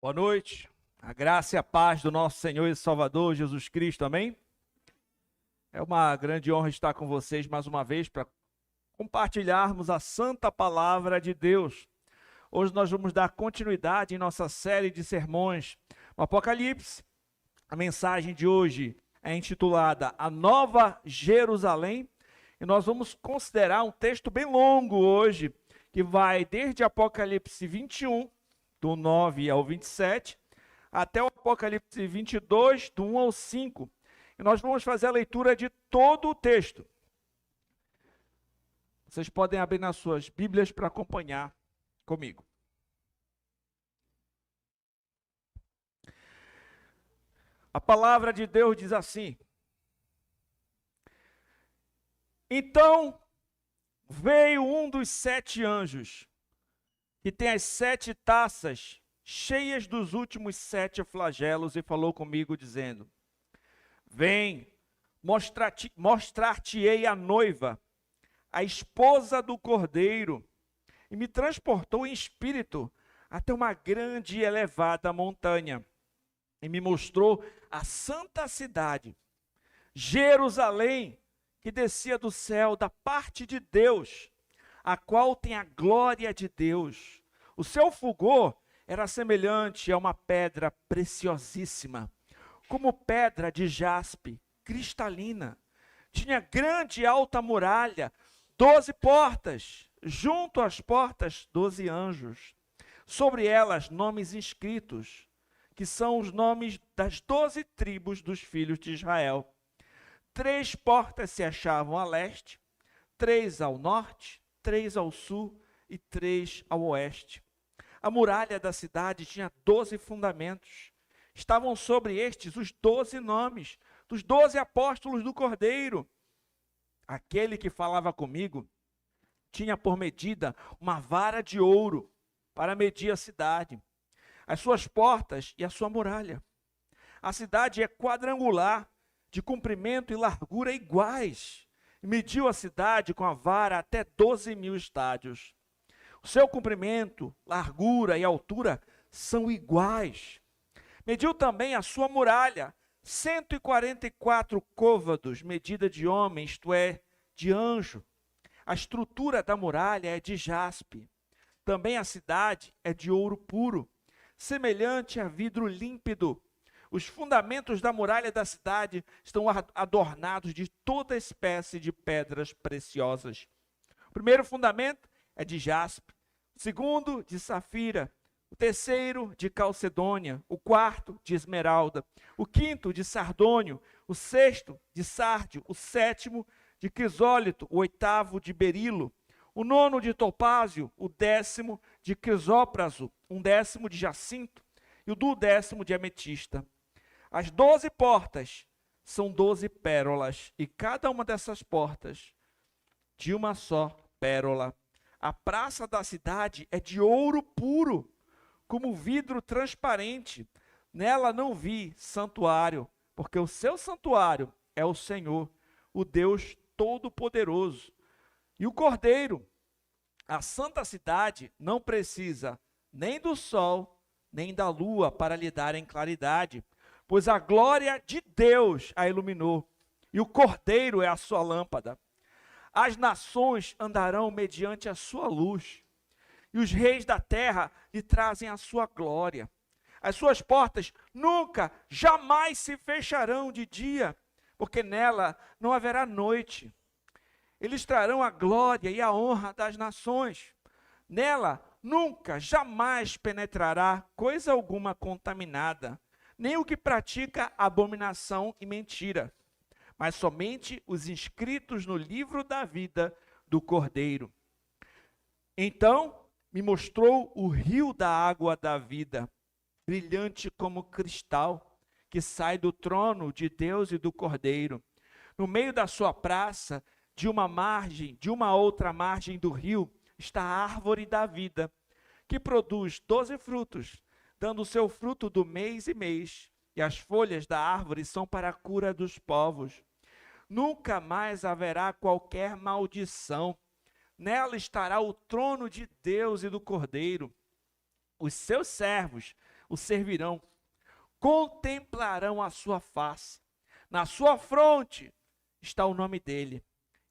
Boa noite, a graça e a paz do nosso Senhor e Salvador Jesus Cristo, amém? É uma grande honra estar com vocês mais uma vez para compartilharmos a santa palavra de Deus. Hoje nós vamos dar continuidade em nossa série de sermões no Apocalipse. A mensagem de hoje é intitulada A Nova Jerusalém e nós vamos considerar um texto bem longo hoje, que vai desde Apocalipse 21, do 9 ao 27, até o Apocalipse 22, do 1 ao 5. E nós vamos fazer a leitura de todo o texto. Vocês podem abrir nas suas Bíblias para acompanhar comigo. A palavra de Deus diz assim: Então veio um dos 7 anjos, que tem as 7 taças cheias dos últimos 7 flagelos, e falou comigo, dizendo: Vem, mostrar-te-ei a noiva, a esposa do Cordeiro. E me transportou em espírito até uma grande e elevada montanha, e me mostrou a santa cidade, Jerusalém, que descia do céu da parte de Deus, a qual tem a glória de Deus. O seu fulgor era semelhante a uma pedra preciosíssima, como pedra de jaspe, cristalina. Tinha grande e alta muralha, 12 portas, junto às portas 12 anjos. Sobre elas nomes inscritos, que são os nomes das 12 tribos dos filhos de Israel. 3 portas se achavam a leste, 3 ao norte, 3 ao sul e 3 ao oeste. A muralha da cidade tinha 12 fundamentos. Estavam sobre estes os 12 nomes dos 12 apóstolos do Cordeiro. Aquele que falava comigo tinha por medida uma vara de ouro para medir a cidade, as suas portas e a sua muralha. A cidade é quadrangular, de comprimento e largura iguais. Mediu a cidade com a vara até 12.000 estádios. O seu comprimento, largura e altura são iguais. Mediu também a sua muralha, 144 côvados, medida de homem, isto é, de anjo. A estrutura da muralha é de jaspe. Também a cidade é de ouro puro, semelhante a vidro límpido. Os fundamentos da muralha da cidade estão adornados de toda espécie de pedras preciosas. O primeiro fundamento é de jaspe, o segundo de safira, o terceiro de calcedônia, o quarto de esmeralda, o quinto de sardônio, o sexto de sárdio, o sétimo de crisólito, o oitavo de berilo, o nono de topázio, o 10º de crisópraso, um 10º de jacinto e o 10º de ametista. As 12 portas são 12 pérolas, e cada uma dessas portas de uma só pérola. A praça da cidade é de ouro puro, como vidro transparente. Nela não vi santuário, porque o seu santuário é o Senhor, o Deus Todo-Poderoso. E o Cordeiro, a santa cidade, não precisa nem do sol, nem da lua para lhe darem claridade, pois a glória de Deus a iluminou, e o Cordeiro é a sua lâmpada. As nações andarão mediante a sua luz, e os reis da terra lhe trazem a sua glória. As suas portas nunca, jamais se fecharão de dia, porque nela não haverá noite. Eles trarão a glória e a honra das nações. Nela nunca, jamais penetrará coisa alguma contaminada, nem o que pratica abominação e mentira, mas somente os inscritos no livro da vida do Cordeiro. Então me mostrou o rio da água da vida, brilhante como cristal, que sai do trono de Deus e do Cordeiro. No meio da sua praça, de uma outra margem do rio, está a árvore da vida, que produz 12 frutos, dando o seu fruto do mês e mês, e as folhas da árvore são para a cura dos povos. Nunca mais haverá qualquer maldição. Nela estará o trono de Deus e do Cordeiro. Os seus servos o servirão, contemplarão a sua face. Na sua fronte está o nome dele.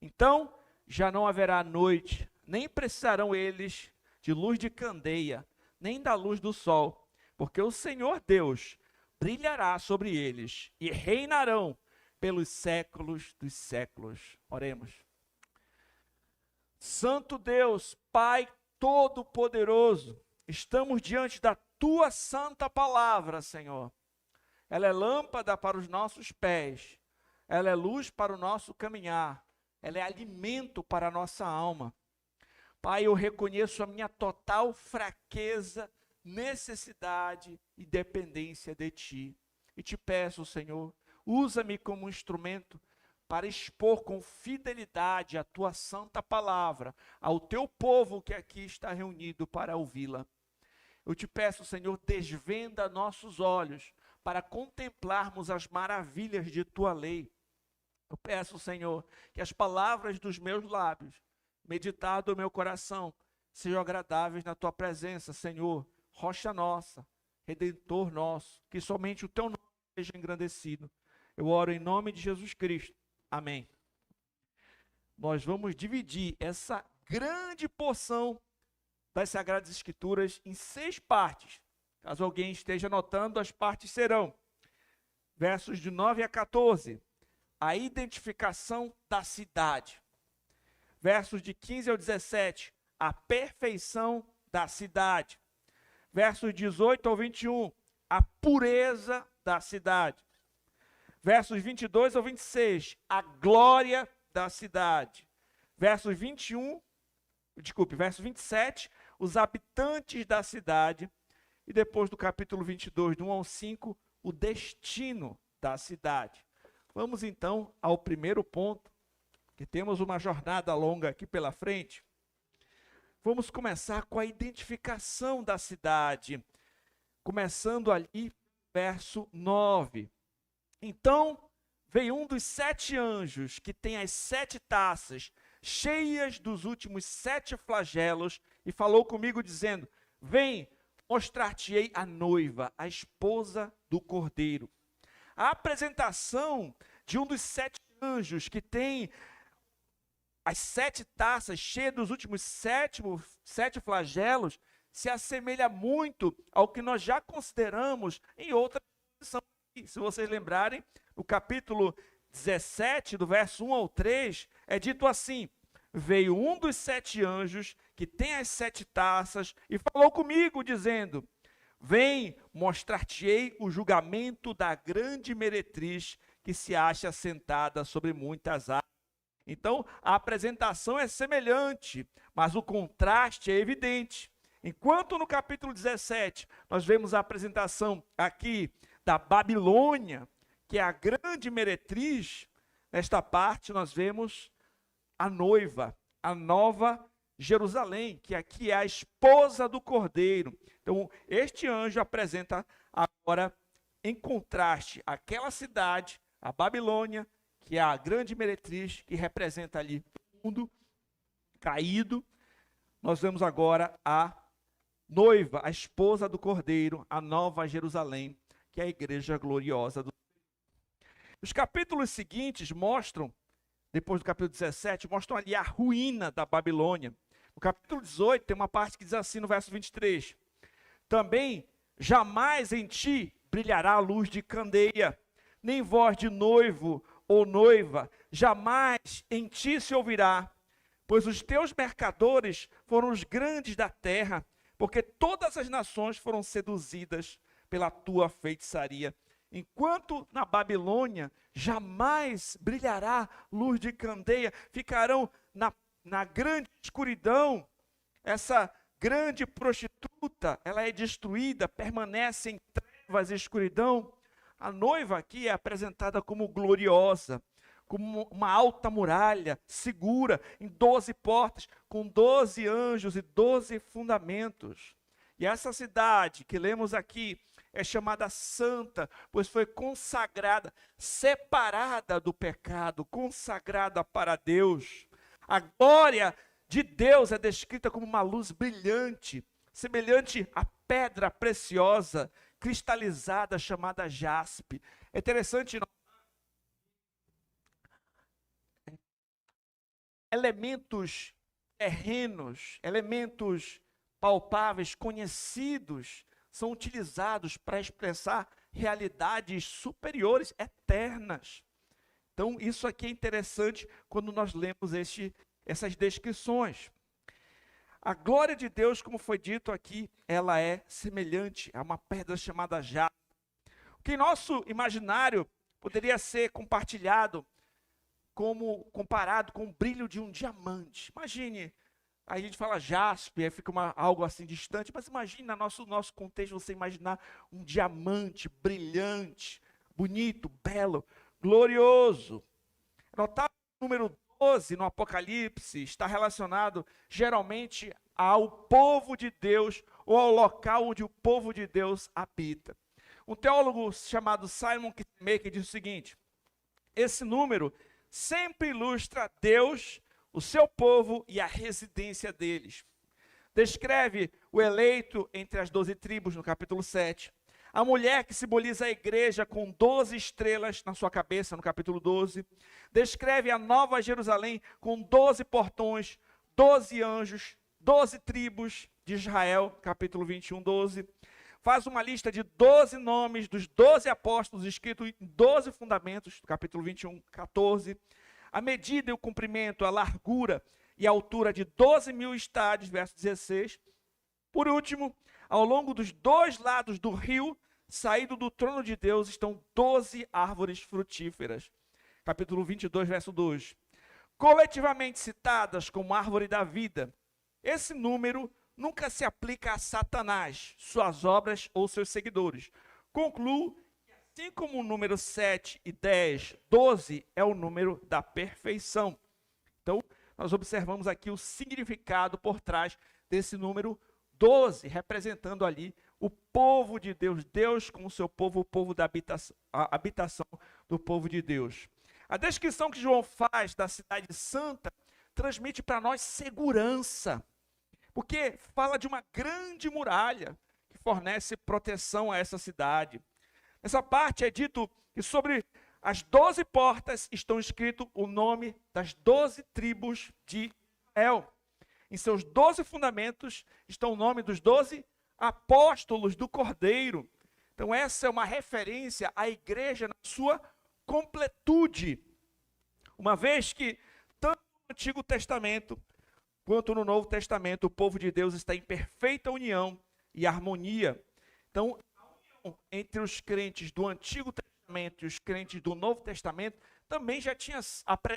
Então já não haverá noite, nem precisarão eles de luz de candeia, nem da luz do sol, porque o Senhor Deus brilhará sobre eles e reinarão pelos séculos dos séculos. Oremos. Santo Deus, Pai Todo-Poderoso, estamos diante da Tua santa palavra, Senhor. Ela é lâmpada para os nossos pés, ela é luz para o nosso caminhar, ela é alimento para a nossa alma. Pai, eu reconheço a minha total fraqueza, necessidade e dependência de Ti. E te peço, Senhor, usa-me como instrumento para expor com fidelidade a Tua santa palavra ao Teu povo que aqui está reunido para ouvi-la. Eu te peço, Senhor, desvenda nossos olhos para contemplarmos as maravilhas de Tua lei. Eu peço, Senhor, que as palavras dos meus lábios, meditar do meu coração, sejam agradáveis na Tua presença, Senhor, rocha nossa, Redentor nosso, que somente o Teu nome seja engrandecido. Eu oro em nome de Jesus Cristo. Amém. Nós vamos dividir essa grande porção das Sagradas Escrituras em 6 partes. Caso alguém esteja anotando, as partes serão: versos de 9 a 14, a identificação da cidade. Versos de 15 ao 17, a perfeição da cidade. Versos 18 ao 21, a pureza da cidade. Versos 22 ao 26, a glória da cidade. Verso 27, os habitantes da cidade. E depois do capítulo 22, do 1 ao 5, o destino da cidade. Vamos então ao primeiro ponto, que temos uma jornada longa aqui pela frente. Vamos começar com a identificação da cidade, começando ali, verso 9. Então veio um dos 7 anjos, que tem as 7 taças, cheias dos últimos 7 flagelos, e falou comigo, dizendo: vem, mostrar-te-ei a noiva, a esposa do Cordeiro. A apresentação de um dos 7 anjos, que tem as 7 taças cheias dos últimos 7 flagelos, se assemelha muito ao que nós já consideramos em outra posição. Se vocês lembrarem, no capítulo 17, do verso 1 ao 3, é dito assim: veio um dos 7 anjos, que tem as 7 taças, e falou comigo, dizendo: vem, mostrar-te-ei o julgamento da grande meretriz, que se acha sentada sobre muitas águas. Então, a apresentação é semelhante, mas o contraste é evidente. Enquanto no capítulo 17, nós vemos a apresentação aqui da Babilônia, que é a grande meretriz, nesta parte nós vemos a noiva, a nova Jerusalém, que aqui é a esposa do Cordeiro. Então, este anjo apresenta agora, em contraste, aquela cidade, a Babilônia, que é a grande meretriz, que representa ali o mundo caído. Nós vemos agora a noiva, a esposa do Cordeiro, a nova Jerusalém, que é a igreja gloriosa do Senhor. Os capítulos seguintes mostram, depois do capítulo 17, mostram ali a ruína da Babilônia. No capítulo 18 tem uma parte que diz assim no verso 23: também jamais em ti brilhará a luz de candeia, nem voz de noivo ou noiva, jamais em ti se ouvirá, pois os teus mercadores foram os grandes da terra, porque todas as nações foram seduzidas pela tua feitiçaria. Enquanto na Babilônia jamais brilhará luz de candeia, ficarão na grande escuridão. Essa grande prostituta, ela é destruída, permanece em trevas e escuridão. A noiva aqui é apresentada como gloriosa, como uma alta muralha, segura, em 12 portas, com 12 anjos e 12 fundamentos. E essa cidade que lemos aqui é chamada santa, pois foi consagrada, separada do pecado, consagrada para Deus. A glória de Deus é descrita como uma luz brilhante, semelhante à pedra preciosa, cristalizada chamada jaspe. É interessante, elementos terrenos, elementos palpáveis, conhecidos, são utilizados para expressar realidades superiores, eternas. Então, isso aqui é interessante quando nós lemos essas descrições. A glória de Deus, como foi dito aqui, ela é semelhante a uma pedra chamada jaspe. O que em nosso imaginário poderia ser compartilhado comparado com o brilho de um diamante. Imagine, a gente fala jaspe, aí fica algo assim distante, mas imagine no nosso contexto você imaginar um diamante brilhante, bonito, belo, glorioso. Notar o número 12 no Apocalipse está relacionado geralmente ao povo de Deus ou ao local onde o povo de Deus habita. Um teólogo chamado Simon Kistemaker diz o seguinte: esse número sempre ilustra Deus, o seu povo e a residência deles. Descreve o eleito entre as 12 tribos no capítulo 7. A mulher que simboliza a igreja com 12 estrelas na sua cabeça, no capítulo 12. Descreve a Nova Jerusalém com 12 portões, 12 anjos, 12 tribos de Israel, capítulo 21, 12. Faz uma lista de 12 nomes dos 12 apóstolos escritos em 12 fundamentos, capítulo 21, 14. A medida e o comprimento, a largura e a altura de 12.000 estádios, verso 16. Por último, ao longo dos dois lados do rio, saído do trono de Deus, estão 12 árvores frutíferas. Capítulo 22, verso 2. Coletivamente citadas como árvore da vida, esse número nunca se aplica a Satanás, suas obras ou seus seguidores. Concluo que, assim como o número 7 e 10, 12 é o número da perfeição. Então, nós observamos aqui o significado por trás desse número 12, representando ali o povo de Deus, Deus com o seu povo, o povo da a habitação do povo de Deus. A descrição que João faz da cidade santa transmite para nós segurança, porque fala de uma grande muralha que fornece proteção a essa cidade. Nessa parte é dito que sobre as 12 portas estão escrito o nome das 12 tribos de Israel. Em seus 12 fundamentos estão o nome dos 12 apóstolos do Cordeiro. Então essa é uma referência à igreja na sua completude. Uma vez que tanto no Antigo Testamento quanto no Novo Testamento o povo de Deus está em perfeita união e harmonia. Então a união entre os crentes do Antigo Testamento e os crentes do Novo Testamento também já tinha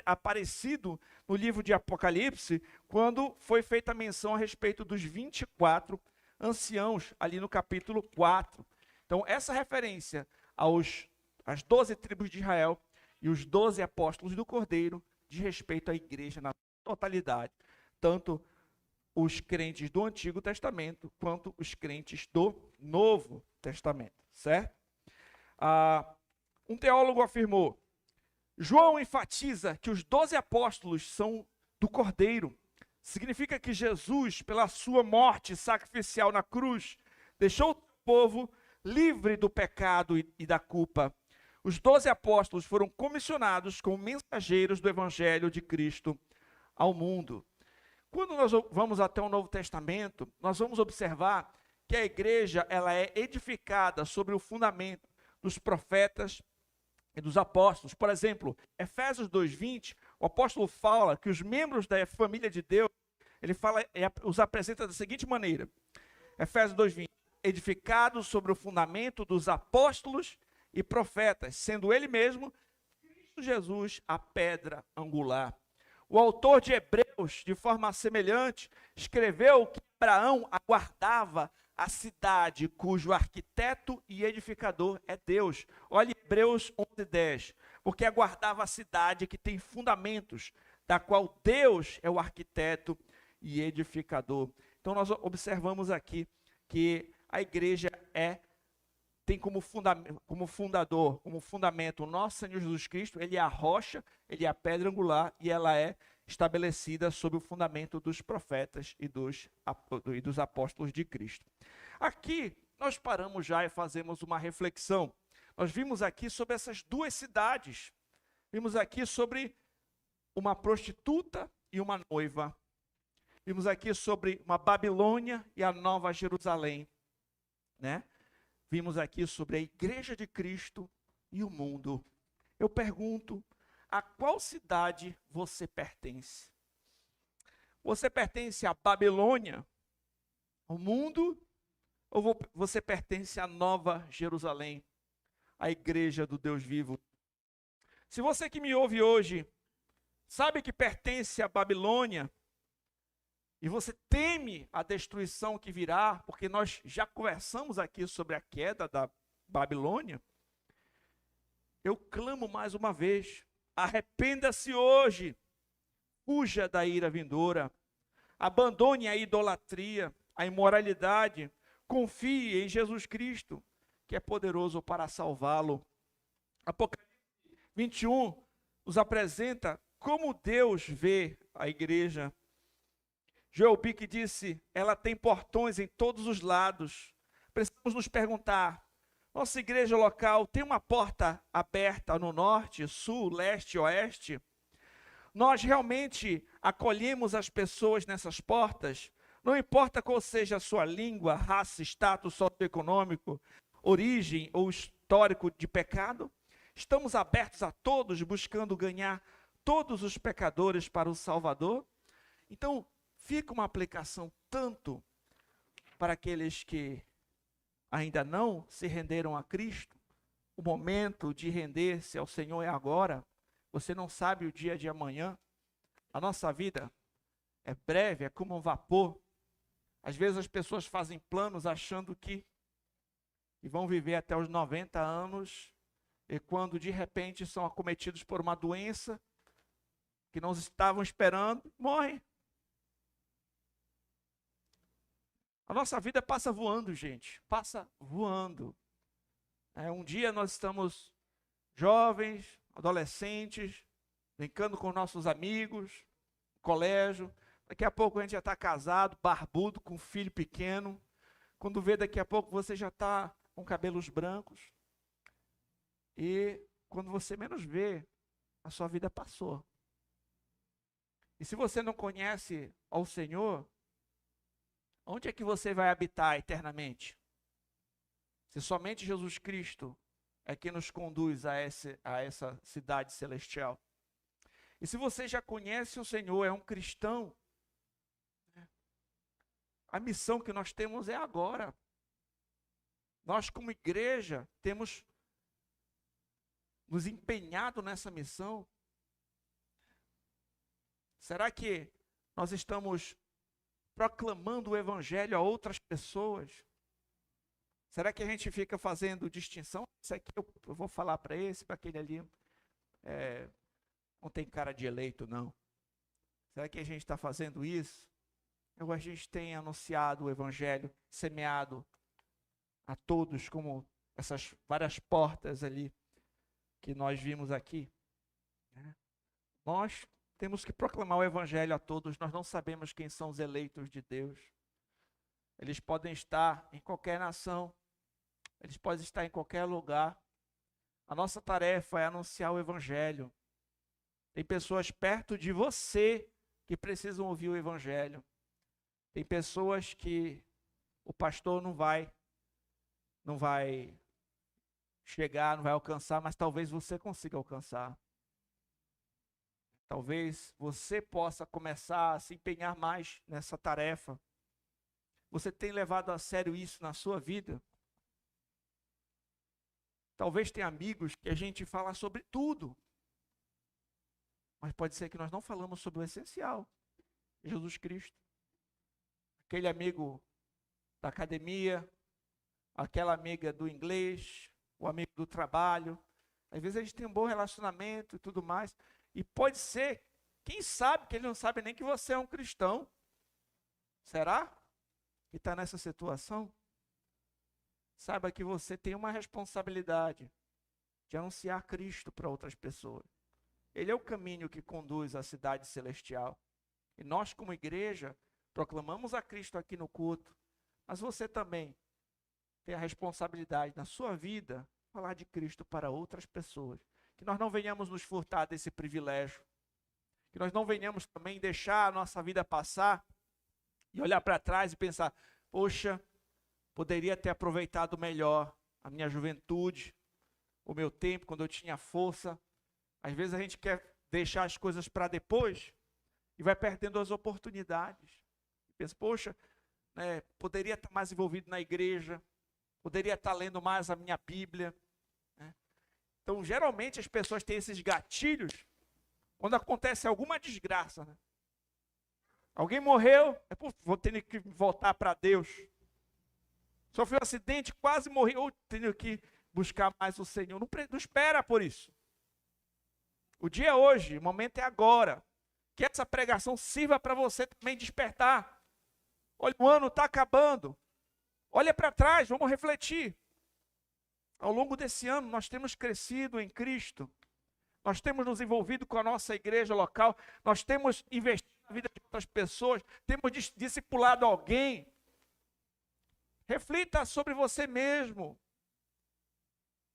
aparecido no livro de Apocalipse, quando foi feita menção a respeito dos 24 anciãos, ali no capítulo 4. Então, essa referência às 12 tribos de Israel e os 12 apóstolos do Cordeiro diz respeito à igreja na totalidade, tanto os crentes do Antigo Testamento quanto os crentes do Novo Testamento, certo? Um teólogo afirmou: João enfatiza que os 12 apóstolos são do Cordeiro. Significa que Jesus, pela sua morte sacrificial na cruz, deixou o povo livre do pecado e da culpa. Os 12 apóstolos foram comissionados como mensageiros do Evangelho de Cristo ao mundo. Quando nós vamos até o Novo Testamento, nós vamos observar que a igreja ela é edificada sobre o fundamento dos profetas e dos apóstolos. Por exemplo, Efésios 2:20, o apóstolo fala que os membros da família de Deus, ele os apresenta da seguinte maneira: Efésios 2:20, edificados sobre o fundamento dos apóstolos e profetas, sendo ele mesmo, Cristo Jesus, a pedra angular. O autor de Hebreus, de forma semelhante, escreveu que Abraão aguardava a cidade cujo arquiteto e edificador é Deus. Olha Hebreus 11:10. Porque aguardava a cidade que tem fundamentos, da qual Deus é o arquiteto e edificador. Então nós observamos aqui que a igreja tem como fundador, como fundamento o nosso Senhor Jesus Cristo. Ele é a rocha, ele é a pedra angular e ela é estabelecida sob o fundamento dos profetas e dos apóstolos de Cristo. Aqui, nós paramos já e fazemos uma reflexão. Nós vimos aqui sobre essas duas cidades. Vimos aqui sobre uma prostituta e uma noiva. Vimos aqui sobre uma Babilônia e a Nova Jerusalém, né? Vimos aqui sobre a Igreja de Cristo e o mundo. Eu pergunto, a qual cidade você pertence? Você pertence à Babilônia, ao mundo, ou você pertence à Nova Jerusalém, à Igreja do Deus vivo? Se você que me ouve hoje sabe que pertence à Babilônia, e você teme a destruição que virá, porque nós já conversamos aqui sobre a queda da Babilônia, eu clamo mais uma vez, arrependa-se hoje, fuja da ira vindoura, abandone a idolatria, a imoralidade, confie em Jesus Cristo, que é poderoso para salvá-lo. Apocalipse 21 nos apresenta como Deus vê a igreja. Joel Bick disse, ela tem portões em todos os lados. Precisamos nos perguntar, nossa igreja local tem uma porta aberta no norte, sul, leste e oeste? Nós realmente acolhemos as pessoas nessas portas? Não importa qual seja a sua língua, raça, status socioeconômico, origem ou histórico de pecado? Estamos abertos a todos, buscando ganhar todos os pecadores para o Salvador? Então, fica uma aplicação tanto para aqueles que ainda não se renderam a Cristo. O momento de render-se ao Senhor é agora. Você não sabe o dia de amanhã. A nossa vida é breve, é como um vapor. Às vezes as pessoas fazem planos achando que vão viver até os 90 anos, e quando de repente são acometidos por uma doença que não estavam esperando, morrem. A nossa vida passa voando, gente, passa voando. Um dia nós estamos jovens, adolescentes, brincando com nossos amigos, colégio. Daqui a pouco a gente já está casado, barbudo, com um filho pequeno. Quando vê, daqui a pouco você já está com cabelos brancos. E quando você menos vê, a sua vida passou. E se você não conhece ao Senhor, onde é que você vai habitar eternamente? Se somente Jesus Cristo é quem nos conduz a essa cidade celestial. E se você já conhece o Senhor, é um cristão, a missão que nós temos é agora. Nós, como igreja, temos nos empenhado nessa missão. Será que nós estamos proclamando o evangelho a outras pessoas? Será que a gente fica fazendo distinção? Isso aqui eu vou falar para esse, para aquele ali. Não tem cara de eleito, não. Será que a gente está fazendo isso? Ou a gente tem anunciado o evangelho, semeado a todos, como essas várias portas ali que nós vimos aqui? Nós temos que proclamar o evangelho a todos. Nós não sabemos quem são os eleitos de Deus. Eles podem estar em qualquer nação. Eles podem estar em qualquer lugar. A nossa tarefa é anunciar o evangelho. Tem pessoas perto de você que precisam ouvir o evangelho. Tem pessoas que o pastor não vai chegar, não vai alcançar, mas talvez você consiga alcançar. Talvez você possa começar a se empenhar mais nessa tarefa. Você tem levado a sério isso na sua vida? Talvez tenha amigos que a gente fala sobre tudo, mas pode ser que nós não falamos sobre o essencial, Jesus Cristo. Aquele amigo da academia, aquela amiga do inglês, o amigo do trabalho. Às vezes a gente tem um bom relacionamento e tudo mais, e pode ser, quem sabe, que ele não sabe nem que você é um cristão. Será que está nessa situação? Saiba que você tem uma responsabilidade de anunciar Cristo para outras pessoas. Ele é o caminho que conduz à cidade celestial. E nós, como igreja, proclamamos a Cristo aqui no culto. Mas você também tem a responsabilidade na sua vida falar de Cristo para outras pessoas. Que nós não venhamos nos furtar desse privilégio. Que nós não venhamos também deixar a nossa vida passar e olhar para trás e pensar, poxa, poderia ter aproveitado melhor a minha juventude, o meu tempo, quando eu tinha força. Às vezes a gente quer deixar as coisas para depois e vai perdendo as oportunidades. Pensa, poxa, né, poderia estar mais envolvido na igreja, poderia estar lendo mais a minha Bíblia. Né? Então, geralmente as pessoas têm esses gatilhos quando acontece alguma desgraça. Né? Alguém morreu, vou ter que voltar para Deus. Sofreu um acidente, quase morreu, tenho que buscar mais o Senhor. Não espera por isso. O dia é hoje, o momento é agora. Que essa pregação sirva para você também despertar. Olha, o ano está acabando. Olha para trás, vamos refletir. Ao longo desse ano, nós temos crescido em Cristo. Nós temos nos envolvido com a nossa igreja local. Nós temos investido na vida de outras pessoas. Temos discipulado alguém. Reflita sobre você mesmo.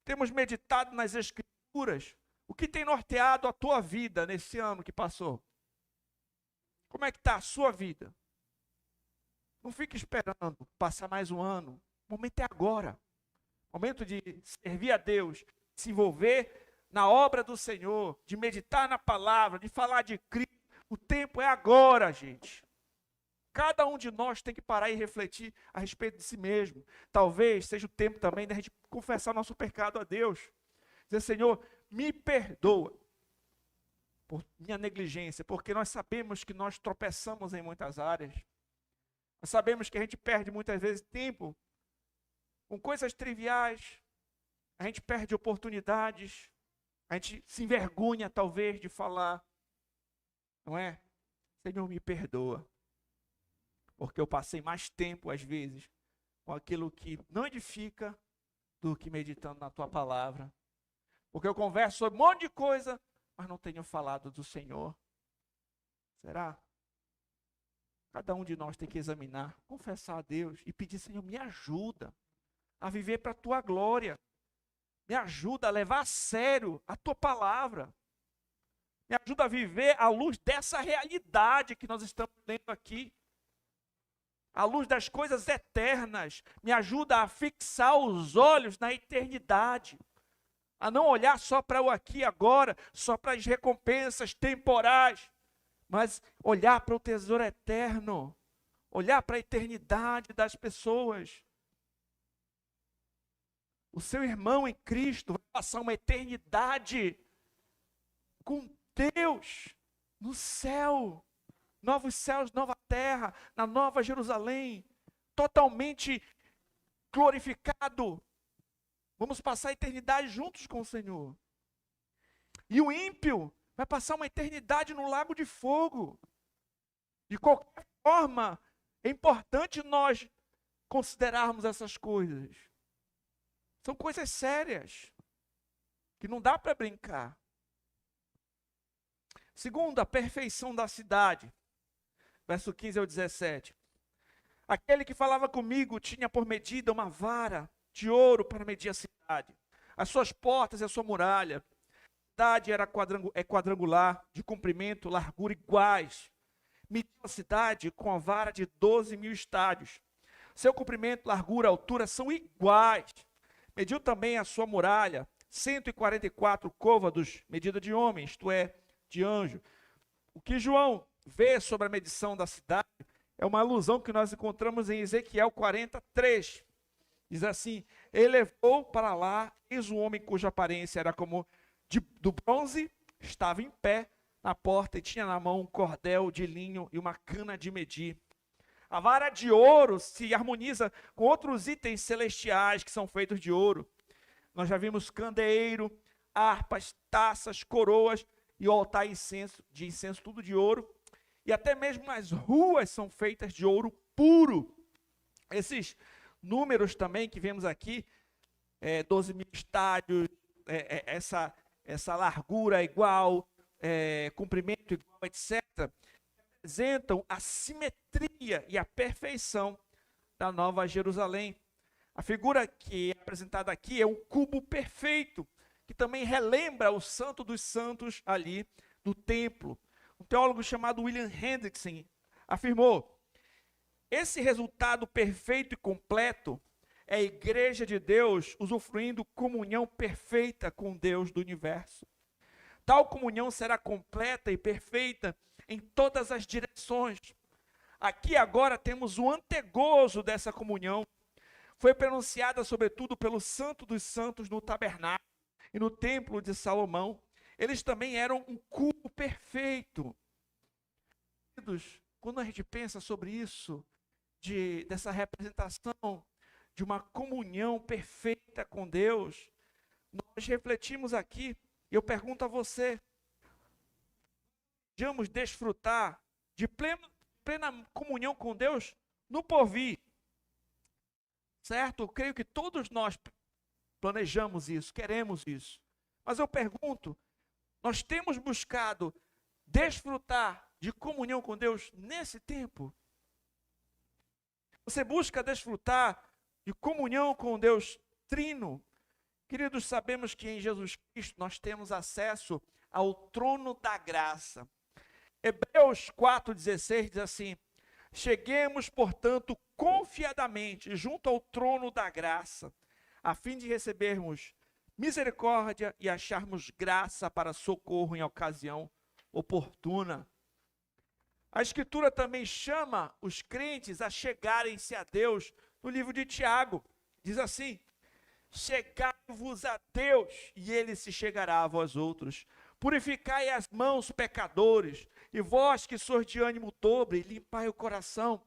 Temos meditado nas Escrituras. O que tem norteado a tua vida nesse ano que passou? Como é que está a sua vida? Não fique esperando passar mais um ano. O momento é agora. O momento de servir a Deus, de se envolver na obra do Senhor, de meditar na palavra, de falar de Cristo. O tempo é agora, gente. Cada um de nós tem que parar e refletir a respeito de si mesmo. Talvez seja o tempo também da gente confessar nosso pecado a Deus. Dizer, Senhor, me perdoa por minha negligência, porque nós sabemos que nós tropeçamos em muitas áreas. Nós sabemos que a gente perde muitas vezes tempo com coisas triviais, a gente perde oportunidades, a gente se envergonha talvez de falar, não é? Senhor, me perdoa, porque eu passei mais tempo às vezes com aquilo que não edifica do que meditando na tua palavra. Porque eu converso sobre um monte de coisa, mas não tenho falado do Senhor. Será? Cada um de nós tem que examinar, confessar a Deus e pedir, Senhor, me ajuda a viver para a tua glória. Me ajuda a levar a sério a tua palavra. Me ajuda a viver à luz dessa realidade que nós estamos lendo aqui. À luz das coisas eternas. Me ajuda a fixar os olhos na eternidade. A não olhar só para o aqui e agora, só para as recompensas temporais, mas olhar para o tesouro eterno, olhar para a eternidade das pessoas. O seu irmão em Cristo vai passar uma eternidade com Deus no céu, novos céus, nova terra, na nova Jerusalém, totalmente glorificado. Vamos passar a eternidade juntos com o Senhor. E o ímpio vai passar uma eternidade no lago de fogo. De qualquer forma, é importante nós considerarmos essas coisas. São coisas sérias, que não dá para brincar. Segundo, a perfeição da cidade. Verso 15 ao 17. Aquele que falava comigo tinha por medida uma vara de ouro para medir a cidade, as suas portas e a sua muralha. A cidade era quadrangular, de comprimento, largura iguais. Mediu a cidade com a vara de 12.000 estádios. Seu comprimento, largura, altura são iguais. Mediu também a sua muralha, 144 côvados, medida de homem, isto é, de anjo. O que João vê sobre a medição da cidade é uma alusão que nós encontramos em Ezequiel 43. Diz assim, ele levou para lá, eis um homem cuja aparência era como do bronze, estava em pé na porta e tinha na mão um cordel de linho e uma cana de medir. A vara de ouro se harmoniza com outros itens celestiais que são feitos de ouro. Nós já vimos candeeiro, harpas, taças, coroas e o altar de incenso, tudo de ouro. E até mesmo as ruas são feitas de ouro puro. Esses números também que vemos aqui, 12.000 estádios, essa largura igual, comprimento igual, etc., representam a simetria e a perfeição da Nova Jerusalém. A figura que é apresentada aqui é um cubo perfeito, que também relembra o Santo dos Santos ali do templo. Um teólogo chamado William Hendrickson afirmou: esse resultado perfeito e completo é a igreja de Deus usufruindo comunhão perfeita com Deus do universo. Tal comunhão será completa e perfeita em todas as direções. Aqui agora temos o antegozo dessa comunhão. Foi pronunciada sobretudo pelo Santo dos Santos no tabernáculo e no templo de Salomão. Eles também eram um cubo perfeito. Quando a gente pensa sobre isso, dessa representação de uma comunhão perfeita com Deus, nós refletimos aqui, e eu pergunto a você: vamos desfrutar de plena comunhão com Deus no porvir? Certo? Eu creio que todos nós planejamos isso, queremos isso. Mas eu pergunto, nós temos buscado desfrutar de comunhão com Deus nesse tempo? Você busca desfrutar de comunhão com Deus Trino? Queridos, sabemos que em Jesus Cristo nós temos acesso ao trono da graça. Hebreus 4,16 diz assim: cheguemos, portanto, confiadamente junto ao trono da graça, a fim de recebermos misericórdia e acharmos graça para socorro em ocasião oportuna. A Escritura também chama os crentes a chegarem-se a Deus. No livro de Tiago, diz assim: chegai-vos a Deus, e Ele se chegará a vós outros. Purificai as mãos, pecadores, e vós que sois de ânimo dobre, limpai o coração.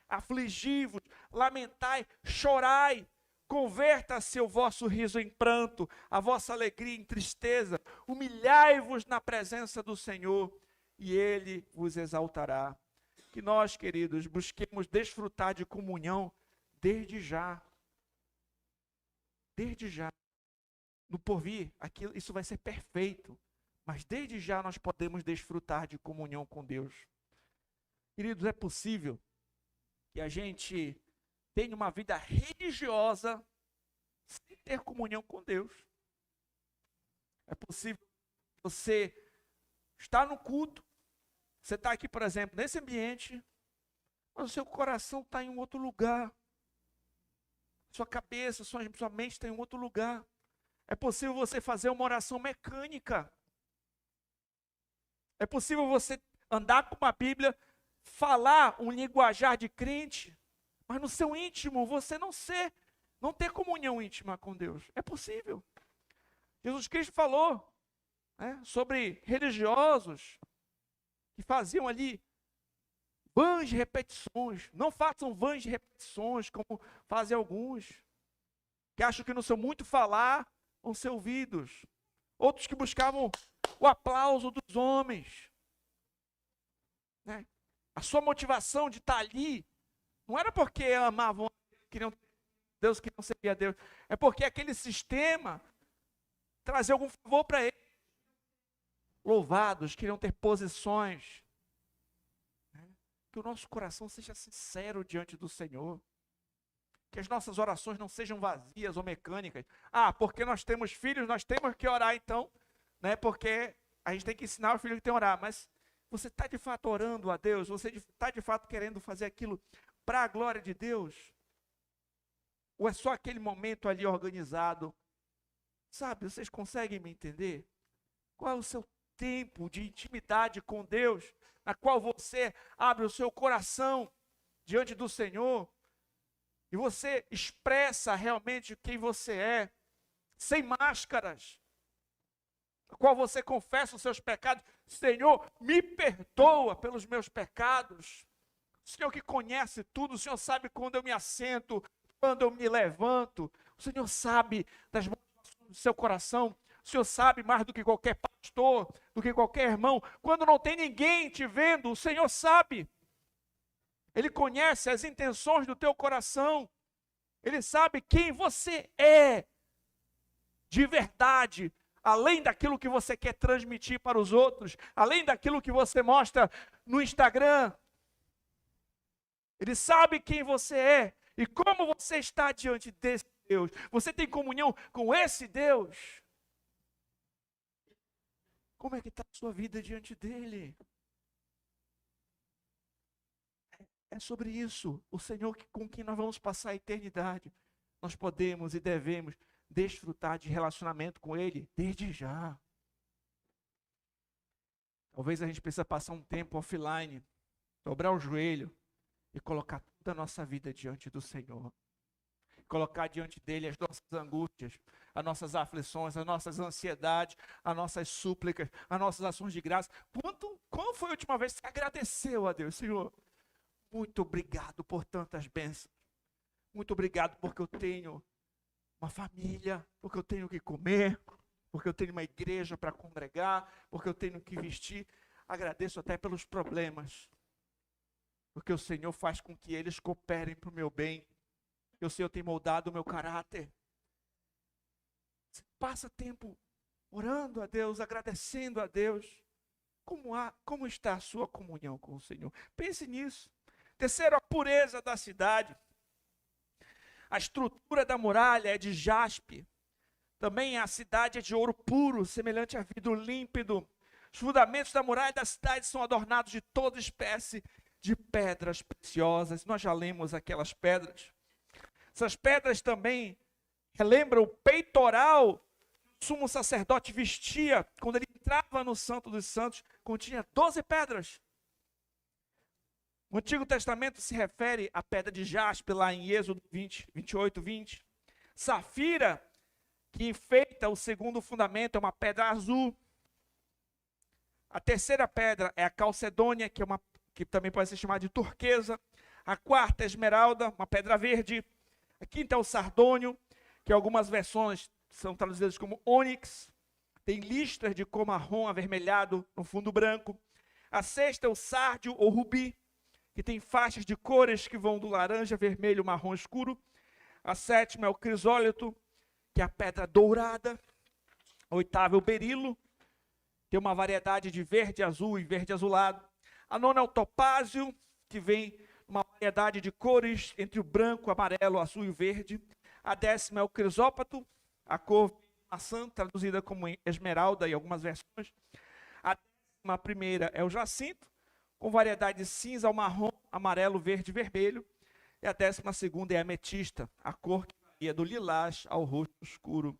Afligi-vos, lamentai, chorai. Converta-se o vosso riso em pranto, a vossa alegria em tristeza. Humilhai-vos na presença do Senhor, e Ele vos exaltará. Que nós, queridos, busquemos desfrutar de comunhão desde já. Desde já. No porvir, isso vai ser perfeito. Mas desde já nós podemos desfrutar de comunhão com Deus. Queridos, é possível que a gente tenha uma vida religiosa sem ter comunhão com Deus. É possível você estar no culto, você está aqui, por exemplo, nesse ambiente, mas o seu coração está em um outro lugar. Sua cabeça, sua mente está em um outro lugar. É possível você fazer uma oração mecânica. É possível você andar com uma Bíblia, falar um linguajar de crente, mas no seu íntimo você não ter comunhão íntima com Deus. É possível. Jesus Cristo falou sobre religiosos que faziam ali vãs repetições. Não façam vãs repetições como fazem alguns, que acham que no seu muito falar vão ser ouvidos. Outros que buscavam o aplauso dos homens. A sua motivação de estar ali não era porque amavam Deus, queriam servir a Deus. É porque aquele sistema trazia algum favor para eles. Louvados, queriam ter posições. Que o nosso coração seja sincero diante do Senhor. Que as nossas orações não sejam vazias ou mecânicas. Porque nós temos filhos, nós temos que orar então. Porque a gente tem que ensinar o filho que tem que orar. Mas você está de fato orando a Deus? Você está de fato querendo fazer aquilo para a glória de Deus? Ou é só aquele momento ali organizado? Sabe, vocês conseguem me entender? Qual é o seu tempo de intimidade com Deus, na qual você abre o seu coração diante do Senhor, e você expressa realmente quem você é, sem máscaras, na qual você confessa os seus pecados. Senhor, me perdoa pelos meus pecados. O Senhor que conhece tudo, o Senhor sabe quando eu me assento, quando eu me levanto. O Senhor sabe das motivações do seu coração. O Senhor sabe mais do que qualquer pastor, do que qualquer irmão. Quando não tem ninguém te vendo, o Senhor sabe. Ele conhece as intenções do teu coração. Ele sabe quem você é de verdade, além daquilo que você quer transmitir para os outros, além daquilo que você mostra no Instagram. Ele sabe quem você é. E como você está diante desse Deus? Você tem comunhão com esse Deus? Como é que está a sua vida diante dele? É sobre isso. O Senhor com quem nós vamos passar a eternidade. Nós podemos e devemos desfrutar de relacionamento com ele desde já. Talvez a gente precise passar um tempo offline, dobrar o joelho e colocar toda a nossa vida diante do Senhor. Colocar diante dele as nossas angústias, as nossas aflições, as nossas ansiedades, as nossas súplicas, as nossas ações de graça. Quando foi a última vez que você agradeceu a Deus? Senhor, muito obrigado por tantas bênçãos. Muito obrigado porque eu tenho uma família, porque eu tenho o que comer, porque eu tenho uma igreja para congregar, porque eu tenho que vestir. Agradeço até pelos problemas, porque o Senhor faz com que eles cooperem para o meu bem. E o Senhor tem moldado o meu caráter. Você passa tempo orando a Deus, agradecendo a Deus. Como está a sua comunhão com o Senhor? Pense nisso. Terceiro, a pureza da cidade. A estrutura da muralha é de jaspe. Também a cidade é de ouro puro, semelhante a vidro límpido. Os fundamentos da muralha da cidade são adornados de toda espécie de pedras preciosas. Nós já lemos aquelas pedras. Essas pedras também relembram o peitoral que o sumo sacerdote vestia quando ele entrava no Santo dos Santos. Continha 12 pedras. O Antigo Testamento se refere à pedra de jaspe, lá em Êxodo 28, 20. Safira, que enfeita o segundo fundamento, é uma pedra azul. A terceira pedra é a calcedônia, que também pode ser chamada de turquesa. A quarta é a esmeralda, uma pedra verde. A quinta é o sardônio, que algumas versões são traduzidas como ônix. Tem listras de cor marrom avermelhado no fundo branco. A sexta é o sárdio ou rubi, que tem faixas de cores que vão do laranja, vermelho, marrom escuro. A sétima é o crisólito, que é a pedra dourada. A oitava é o berilo, tem uma variedade de verde, azul e verde azulado. A nona é o topázio, que vem uma variedade de cores entre o branco, amarelo, azul e o verde. A décima é o crisópato, a cor maçã, traduzida como esmeralda em algumas versões. A décima primeira é o jacinto, com variedade de cinza ao marrom, amarelo, verde e vermelho. E a 12ª é a ametista, a cor que varia do lilás ao roxo escuro.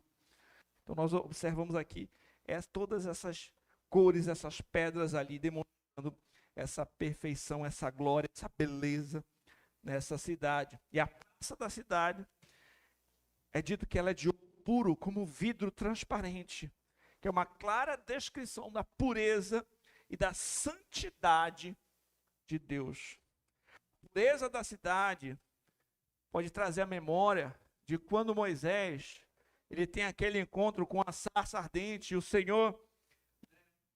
Então nós observamos aqui todas essas cores, essas pedras ali, demonstrando essa perfeição, essa glória, essa beleza nessa cidade. E a praça da cidade é dito que ela é de ouro puro, como vidro transparente, que é uma clara descrição da pureza e da santidade de Deus. A pureza da cidade pode trazer a memória de quando Moisés ele tem aquele encontro com a sarça ardente e o Senhor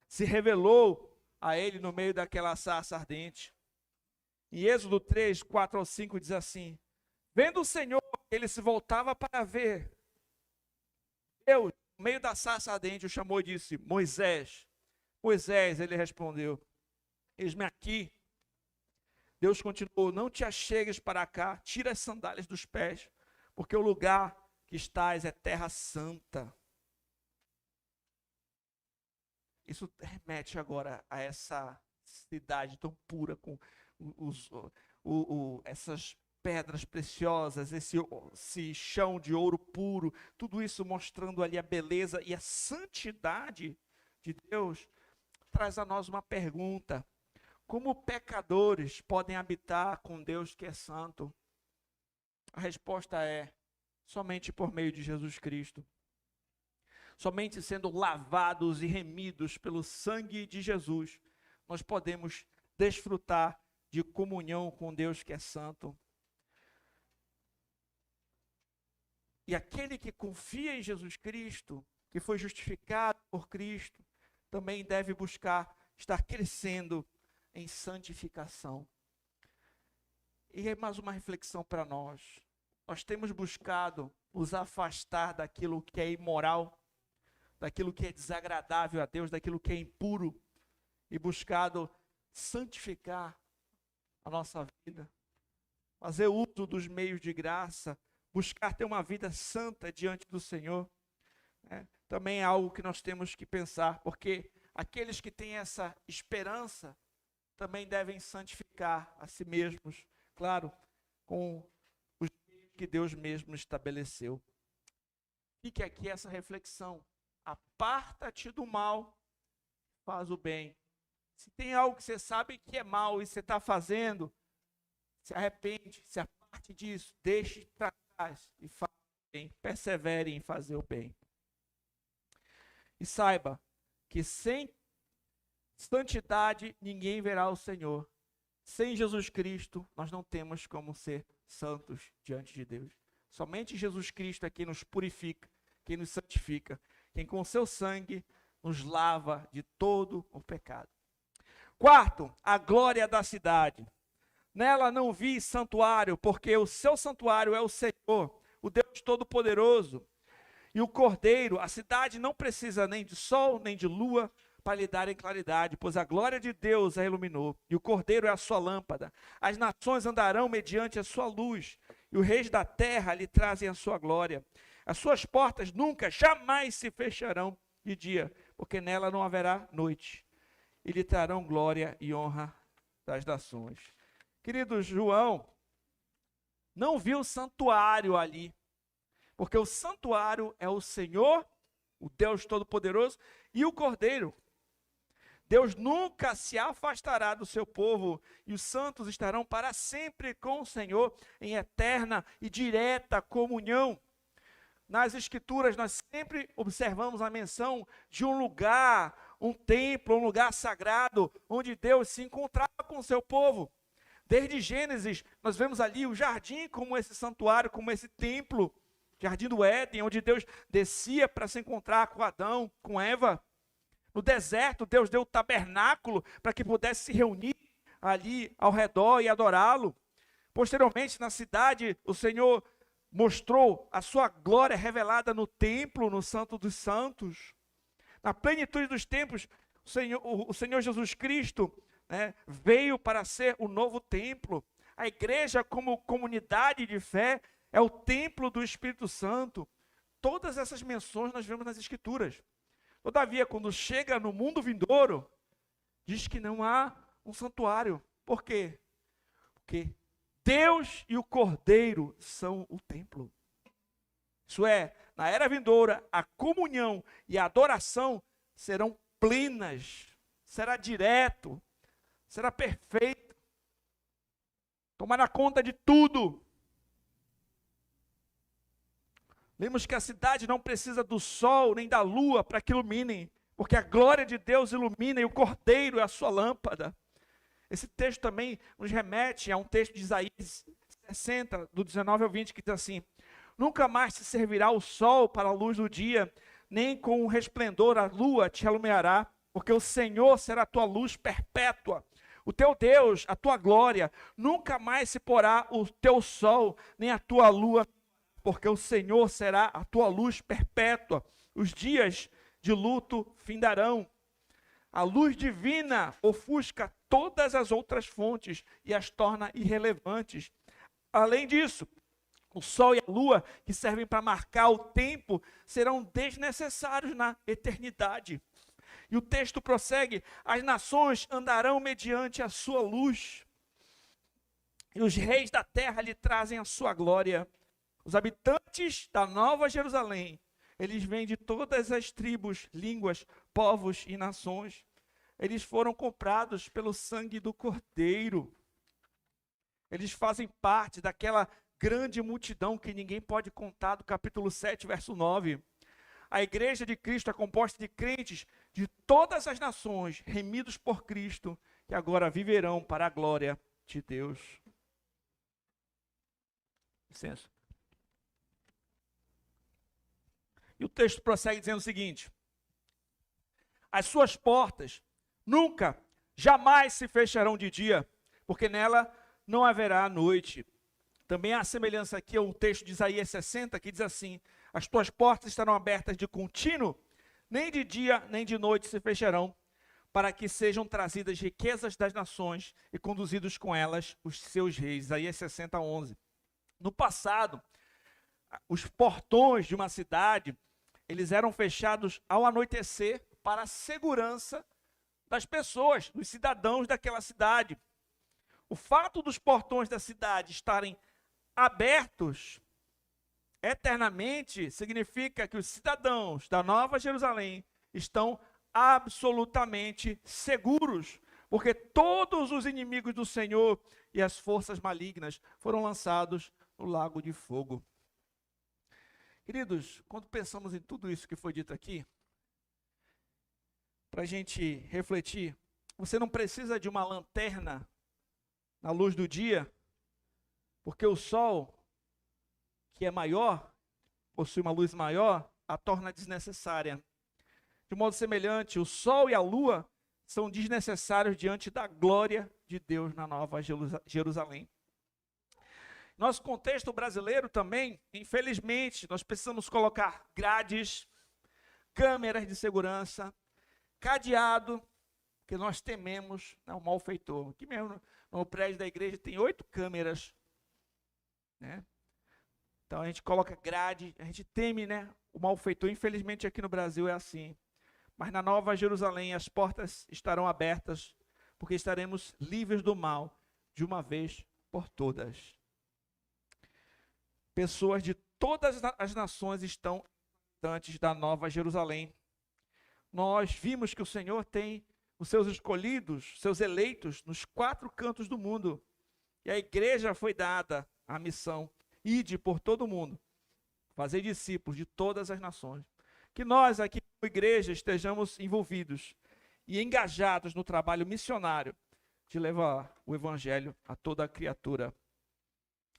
se revelou a ele no meio daquela sarça ardente. Em Êxodo 3, 4 ao 5 diz assim: vendo o Senhor que ele se voltava para ver, Deus, no meio da sarça ardente, o chamou e disse: Moisés, Moisés, ele respondeu: eis-me aqui. Deus continuou: não te achegues para cá, tira as sandálias dos pés, porque o lugar que estás é terra santa. Isso remete agora a essa cidade tão pura, com essas pedras preciosas, esse chão de ouro puro, tudo isso mostrando ali a beleza e a santidade de Deus. Traz a nós uma pergunta: como pecadores podem habitar com Deus que é santo? A resposta é: somente por meio de Jesus Cristo. Somente sendo lavados e remidos pelo sangue de Jesus, nós podemos desfrutar de comunhão com Deus que é santo. E aquele que confia em Jesus Cristo, que foi justificado por Cristo, também deve buscar estar crescendo em santificação. E é mais uma reflexão para nós. Nós temos buscado nos afastar daquilo que é imoral, daquilo que é desagradável a Deus, daquilo que é impuro, e buscado santificar a nossa vida. fazer uso dos meios de graça, buscar ter uma vida santa diante do Senhor, né? Também é algo que nós temos que pensar, porque aqueles que têm essa esperança também devem santificar a si mesmos, claro, com os que Deus mesmo estabeleceu. Fique aqui essa reflexão: aparta-te do mal, faz o bem. Se tem algo que você sabe que é mal e você está fazendo, se arrepende, se aparte disso, deixe para trás e faça o bem, persevere em fazer o bem. E saiba que sem santidade ninguém verá o Senhor. Sem Jesus Cristo nós não temos como ser santos diante de Deus. Somente Jesus Cristo é quem nos purifica, quem nos santifica, quem com seu sangue nos lava de todo o pecado. Quarto, a glória da cidade. Nela não vi santuário, porque o seu santuário é o Senhor, o Deus Todo-Poderoso. E o Cordeiro, a cidade não precisa nem de sol, nem de lua, para lhe darem claridade, pois a glória de Deus a iluminou, e o Cordeiro é a sua lâmpada. As nações andarão mediante a sua luz, e os reis da terra lhe trazem a sua glória. As suas portas nunca, jamais se fecharão de dia, porque nela não haverá noite. E lhe trarão glória e honra das nações. Querido João, não viu o santuário ali, porque o santuário é o Senhor, o Deus Todo-Poderoso, e o Cordeiro. Deus nunca se afastará do seu povo, e os santos estarão para sempre com o Senhor, em eterna e direta comunhão. Nas Escrituras, nós sempre observamos a menção de um lugar, um templo, um lugar sagrado, onde Deus se encontrava com o seu povo. Desde Gênesis, nós vemos ali o jardim como esse santuário, como esse templo, Jardim do Éden, onde Deus descia para se encontrar com Adão, com Eva. No deserto, Deus deu o tabernáculo para que pudesse se reunir ali ao redor e adorá-lo. Posteriormente, na cidade, o Senhor mostrou a sua glória revelada no templo, no Santo dos Santos. Na plenitude dos tempos, o Senhor Jesus Cristo, né, veio para ser o novo templo. A igreja, como comunidade de fé, é o templo do Espírito Santo. Todas essas menções nós vemos nas Escrituras. Todavia, quando chega no mundo vindouro, diz que não há um santuário. Por quê? Porque Deus e o Cordeiro são o templo. Isso é, na era vindoura, a comunhão e a adoração serão plenas, será direto, será perfeito. Tomará conta de tudo. Lemos que a cidade não precisa do sol nem da lua para que iluminem, porque a glória de Deus ilumina e o Cordeiro é a sua lâmpada. Esse texto também nos remete a um texto de Isaías 60, do 19 ao 20, que diz assim: nunca mais te servirá o sol para a luz do dia, nem com o resplendor a lua te iluminará, porque o Senhor será a tua luz perpétua. O teu Deus, a tua glória, nunca mais se porá o teu sol, nem a tua lua, porque o Senhor será a tua luz perpétua. Os dias de luto findarão. A luz divina ofusca todas as outras fontes e as torna irrelevantes. Além disso, o sol e a lua, que servem para marcar o tempo, serão desnecessários na eternidade. E o texto prossegue: as nações andarão mediante a sua luz, e os reis da terra lhe trazem a sua glória. Os habitantes da Nova Jerusalém, eles vêm de todas as tribos, línguas, povos e nações. Eles foram comprados pelo sangue do Cordeiro. Eles fazem parte daquela grande multidão que ninguém pode contar, do capítulo 7, verso 9. A igreja de Cristo é composta de crentes de todas as nações, remidos por Cristo, que agora viverão para a glória de Deus. Licença. E o texto prossegue dizendo o seguinte: as suas portas nunca, jamais se fecharão de dia, porque nela não haverá noite. Também há semelhança aqui a um texto de Isaías 60, que diz assim: as tuas portas estarão abertas de contínuo, nem de dia nem de noite se fecharão, para que sejam trazidas riquezas das nações e conduzidos com elas os seus reis. Isaías 60:11. No passado, os portões de uma cidade, eles eram fechados ao anoitecer para a segurança das pessoas, dos cidadãos daquela cidade. O fato dos portões da cidade estarem abertos eternamente significa que os cidadãos da Nova Jerusalém estão absolutamente seguros, porque todos os inimigos do Senhor e as forças malignas foram lançados no lago de fogo. Queridos, quando pensamos em tudo isso que foi dito aqui, para a gente refletir, você não precisa de uma lanterna na luz do dia, porque o sol, que é maior, possui uma luz maior, a torna desnecessária. De modo semelhante, o sol e a lua são desnecessários diante da glória de Deus na Nova Jerusalém. Nosso contexto brasileiro também, infelizmente, nós precisamos colocar grades, câmeras de segurança, cadeado, que nós tememos o malfeitor. Aqui mesmo no prédio da igreja tem 8 câmeras, né? Então a gente coloca grade, a gente teme, o malfeitor. Infelizmente aqui no Brasil é assim. Mas na Nova Jerusalém as portas estarão abertas, porque estaremos livres do mal de uma vez por todas. Pessoas de todas as nações estão antes da Nova Jerusalém. Nós vimos que o Senhor tem os seus escolhidos, seus eleitos, nos 4 cantos do mundo. E a igreja foi dada a missão: ide por todo o mundo, fazer discípulos de todas as nações. Que nós aqui, como igreja, estejamos envolvidos e engajados no trabalho missionário de levar o evangelho a toda a criatura.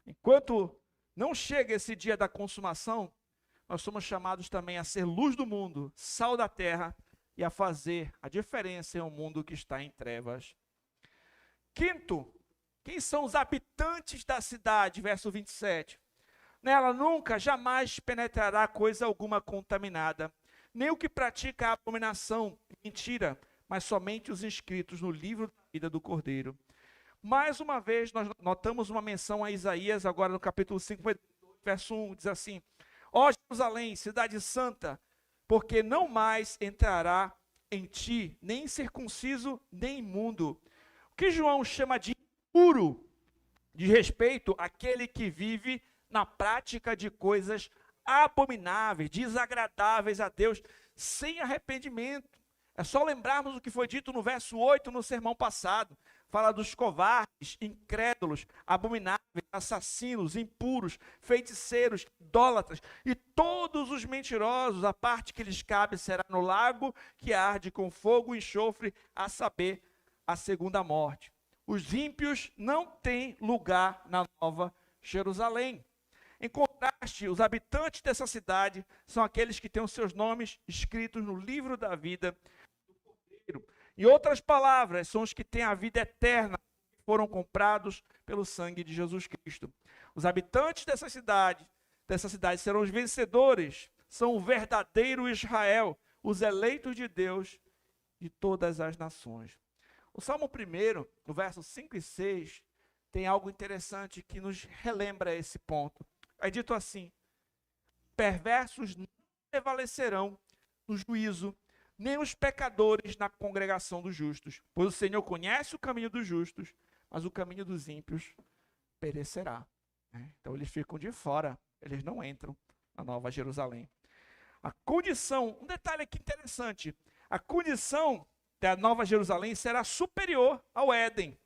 Enquanto não chega esse dia da consumação, nós somos chamados também a ser luz do mundo, sal da terra e a fazer a diferença em um mundo que está em trevas. Quinto, quem são os habitantes da cidade? Verso 27. Nela nunca, jamais penetrará coisa alguma contaminada, nem o que pratica a abominação, mentira, mas somente os inscritos no livro da vida do Cordeiro. Mais uma vez, nós notamos uma menção a Isaías, agora no capítulo 52, verso 1, diz assim: ó Jerusalém, cidade santa, porque não mais entrará em ti, nem incircunciso, nem imundo. O que João chama de impuro, de respeito àquele que vive na prática de coisas abomináveis, desagradáveis a Deus, sem arrependimento. É só lembrarmos o que foi dito no verso 8, no sermão passado. Fala dos covardes, incrédulos, abomináveis, assassinos, impuros, feiticeiros, idólatras e todos os mentirosos. A parte que lhes cabe será no lago que arde com fogo e enxofre, a saber, a segunda morte. Os ímpios não têm lugar na Nova Jerusalém. Em contraste, os habitantes dessa cidade são aqueles que têm os seus nomes escritos no livro da vida do Cordeiro. Em outras palavras, são os que têm a vida eterna, que foram comprados pelo sangue de Jesus Cristo. Os habitantes dessa cidade serão os vencedores, são o verdadeiro Israel, os eleitos de Deus de todas as nações. O Salmo 1, no versos 5 e 6, tem algo interessante que nos relembra esse ponto. É dito assim: perversos não prevalecerão no juízo, nem os pecadores na congregação dos justos. Pois o Senhor conhece o caminho dos justos, mas o caminho dos ímpios perecerá. Então eles ficam de fora, eles não entram na Nova Jerusalém. A condição, um detalhe aqui interessante, a condição da Nova Jerusalém será superior ao Éden,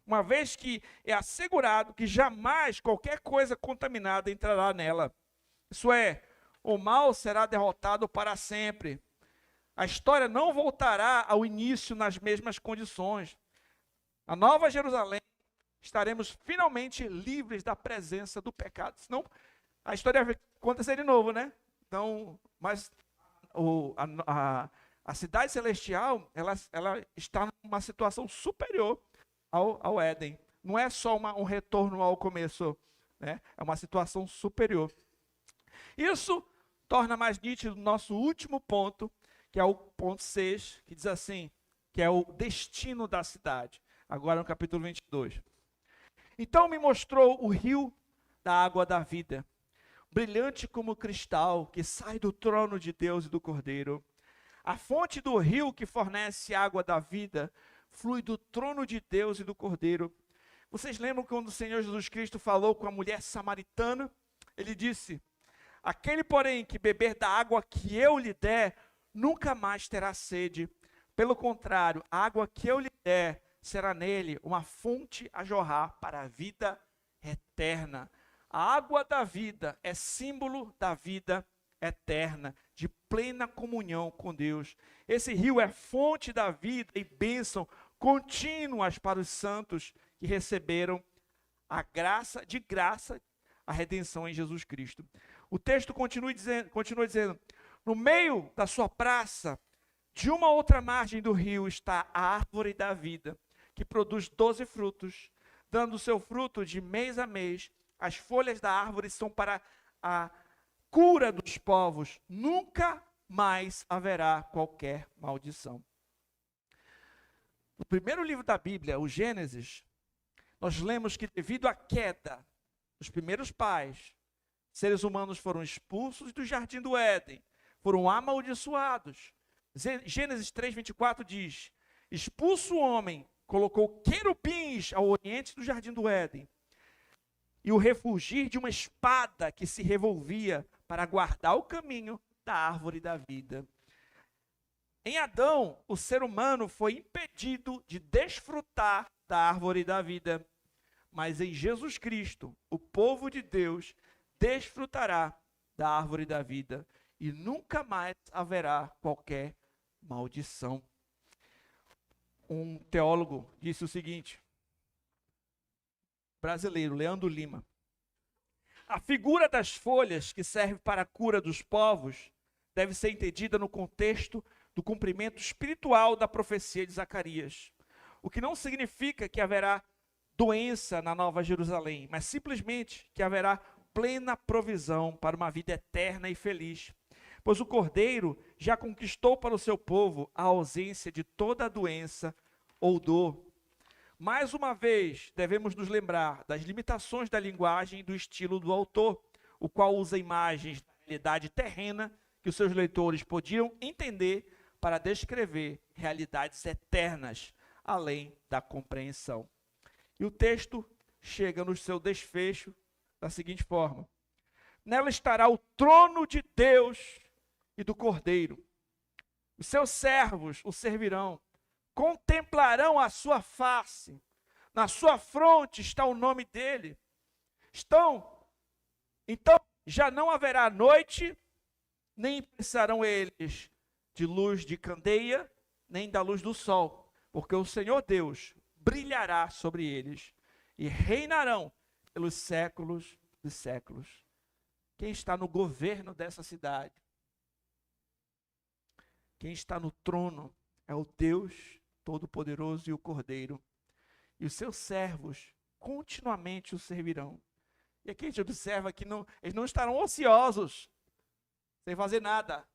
uma vez que é assegurado que jamais qualquer coisa contaminada entrará nela. Isso é, o mal será derrotado para sempre. A história não voltará ao início nas mesmas condições. Na Nova Jerusalém, estaremos finalmente livres da presença do pecado. Senão, a história vai acontecer de novo, né? Então, mas a cidade celestial, ela está numa situação superior ao Éden. Não é só um retorno ao começo, né? É uma situação superior. Isso torna mais nítido o nosso último ponto, que é o ponto 6, que diz assim: que é o destino da cidade. Agora no capítulo 22. Então me mostrou o rio da água da vida, brilhante como cristal, que sai do trono de Deus e do Cordeiro. A fonte do rio que fornece água da vida flui do trono de Deus e do Cordeiro. Vocês lembram quando o Senhor Jesus Cristo falou com a mulher samaritana? Ele disse: aquele, porém, que beber da água que eu lhe der, nunca mais terá sede. Pelo contrário, a água que eu lhe der será nele uma fonte a jorrar para a vida eterna. A água da vida é símbolo da vida eterna, de plena comunhão com Deus. Esse rio é fonte da vida e bênção contínuas para os santos que receberam a graça, a redenção em Jesus Cristo. O texto continua dizendo, no meio da sua praça, de uma outra margem do rio, está a árvore da vida, que produz 12 frutos, dando o seu fruto de mês a mês. As folhas da árvore são para a cura dos povos. Nunca mais haverá qualquer maldição. No primeiro livro da Bíblia, o Gênesis, nós lemos que devido à queda dos primeiros pais, seres humanos foram expulsos do jardim do Éden, foram amaldiçoados. Gênesis 3:24 diz: expulso o homem, colocou querubins ao oriente do jardim do Éden, e o refugir de uma espada que se revolvia para guardar o caminho da árvore da vida. Em Adão, o ser humano foi impedido de desfrutar da árvore da vida. Mas em Jesus Cristo, o povo de Deus desfrutará da árvore da vida e nunca mais haverá qualquer maldição. Um teólogo disse o seguinte, brasileiro, Leandro Lima: a figura das folhas que serve para a cura dos povos deve ser entendida no contexto do cumprimento espiritual da profecia de Zacarias, o que não significa que haverá doença na Nova Jerusalém, mas simplesmente que haverá plena provisão para uma vida eterna e feliz, pois o Cordeiro já conquistou para o seu povo a ausência de toda a doença ou dor. Mais uma vez, devemos nos lembrar das limitações da linguagem e do estilo do autor, o qual usa imagens da realidade terrena que os seus leitores podiam entender para descrever realidades eternas, além da compreensão. E o texto chega no seu desfecho da seguinte forma: nela estará o trono de Deus e do Cordeiro. Os seus servos o servirão, contemplarão a sua face, na sua fronte está o nome dele. Então já não haverá noite, nem precisarão eles de luz de candeia, nem da luz do sol, porque o Senhor Deus brilhará sobre eles e reinarão pelos séculos dos séculos. Quem está no governo dessa cidade, quem está no trono, é o Deus Todo-Poderoso e o Cordeiro. E os seus servos continuamente o servirão. E aqui a gente observa que eles não estarão ociosos, sem fazer nada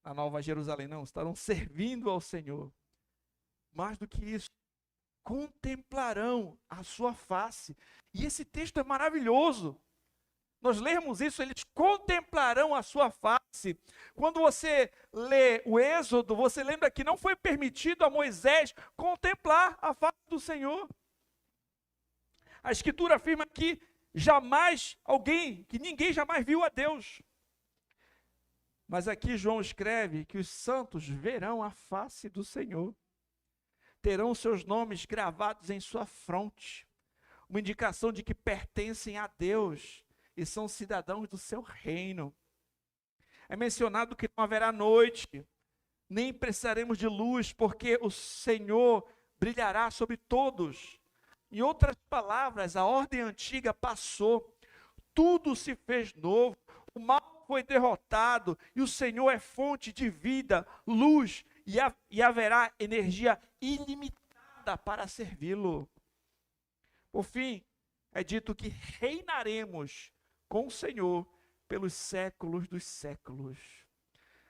na Nova Jerusalém, não. Estarão servindo ao Senhor. Mais do que isso, contemplarão a sua face. E esse texto é maravilhoso. Nós lemos isso, eles contemplarão a sua face. Quando você lê o Êxodo, você lembra que não foi permitido a Moisés contemplar a face do Senhor. A Escritura afirma que ninguém jamais viu a Deus. Mas aqui João escreve que os santos verão a face do Senhor. Terão seus nomes gravados em sua fronte. Uma indicação de que pertencem a Deus e são cidadãos do seu reino. É mencionado que não haverá noite, nem precisaremos de luz, porque o Senhor brilhará sobre todos. Em outras palavras, a ordem antiga passou, tudo se fez novo, o mal foi derrotado, e o Senhor é fonte de vida, luz, e haverá energia ilimitada para servi-lo. Por fim, é dito que reinaremos com o Senhor pelos séculos dos séculos.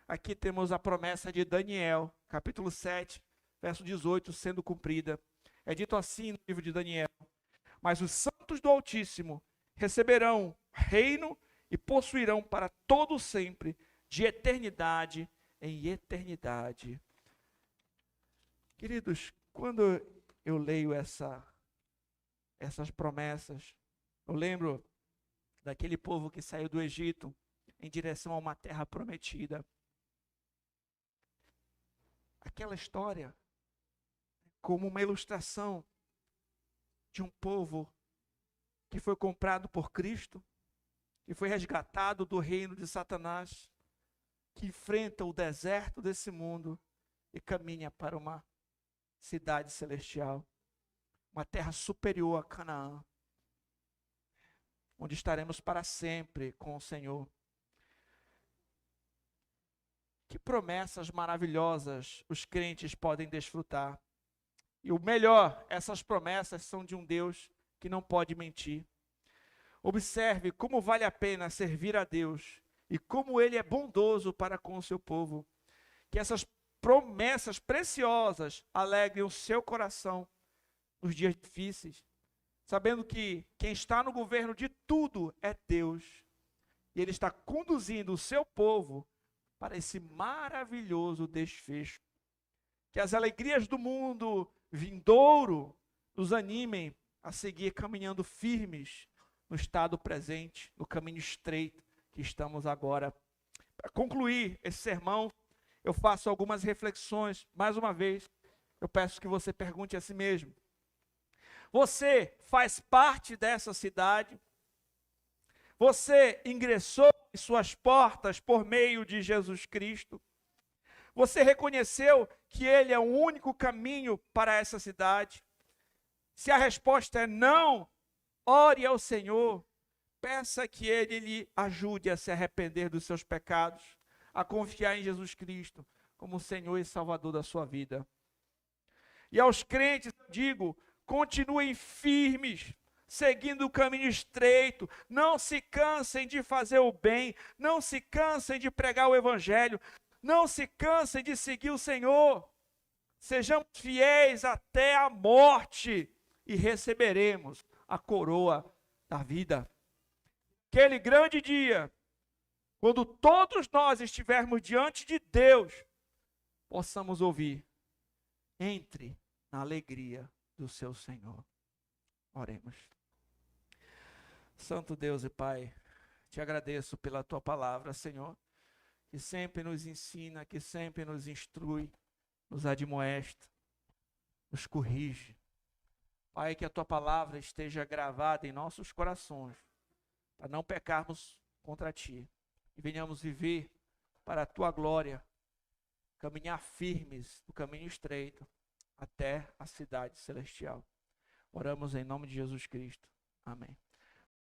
aqui temos a promessa de Daniel, capítulo 7, verso 18, sendo cumprida. É dito assim no livro de Daniel: mas os santos do Altíssimo receberão reino e possuirão para todo sempre, de eternidade em eternidade. Queridos, quando eu leio essas promessas, eu lembro daquele povo que saiu do Egito em direção a uma terra prometida. Aquela história, como uma ilustração de um povo que foi comprado por Cristo, que foi resgatado do reino de Satanás, que enfrenta o deserto desse mundo e caminha para uma cidade celestial, uma terra superior a Canaã, onde estaremos para sempre com o Senhor. Que promessas maravilhosas os crentes podem desfrutar. E o melhor, essas promessas são de um Deus que não pode mentir. Observe como vale a pena servir a Deus e como Ele é bondoso para com o seu povo. Que essas promessas preciosas alegrem o seu coração nos dias difíceis, sabendo que quem está no governo de tudo é Deus. E Ele está conduzindo o seu povo para esse maravilhoso desfecho. Que as alegrias do mundo vindouro nos animem a seguir caminhando firmes no estado presente, no caminho estreito que estamos agora. Para concluir esse sermão, eu faço algumas reflexões. Mais uma vez, eu peço que você pergunte a si mesmo: você faz parte dessa cidade? Você ingressou em suas portas por meio de Jesus Cristo? Você reconheceu que Ele é o único caminho para essa cidade? Se a resposta é não, ore ao Senhor, peça que Ele lhe ajude a se arrepender dos seus pecados, a confiar em Jesus Cristo como Senhor e Salvador da sua vida. E aos crentes digo, continuem firmes, seguindo o caminho estreito, não se cansem de fazer o bem, não se cansem de pregar o Evangelho, não se cansem de seguir o Senhor. Sejamos fiéis até a morte e receberemos a coroa da vida. Aquele grande dia, quando todos nós estivermos diante de Deus, possamos ouvir: entre na alegria do seu Senhor. Oremos. Santo Deus e Pai, te agradeço pela tua palavra, Senhor, que sempre nos ensina, que sempre nos instrui, nos admoesta, nos corrige. Pai, que a tua palavra esteja gravada em nossos corações, para não pecarmos contra ti, e venhamos viver para a tua glória, caminhar firmes no caminho estreito, até a cidade celestial. Oramos em nome de Jesus Cristo. Amém.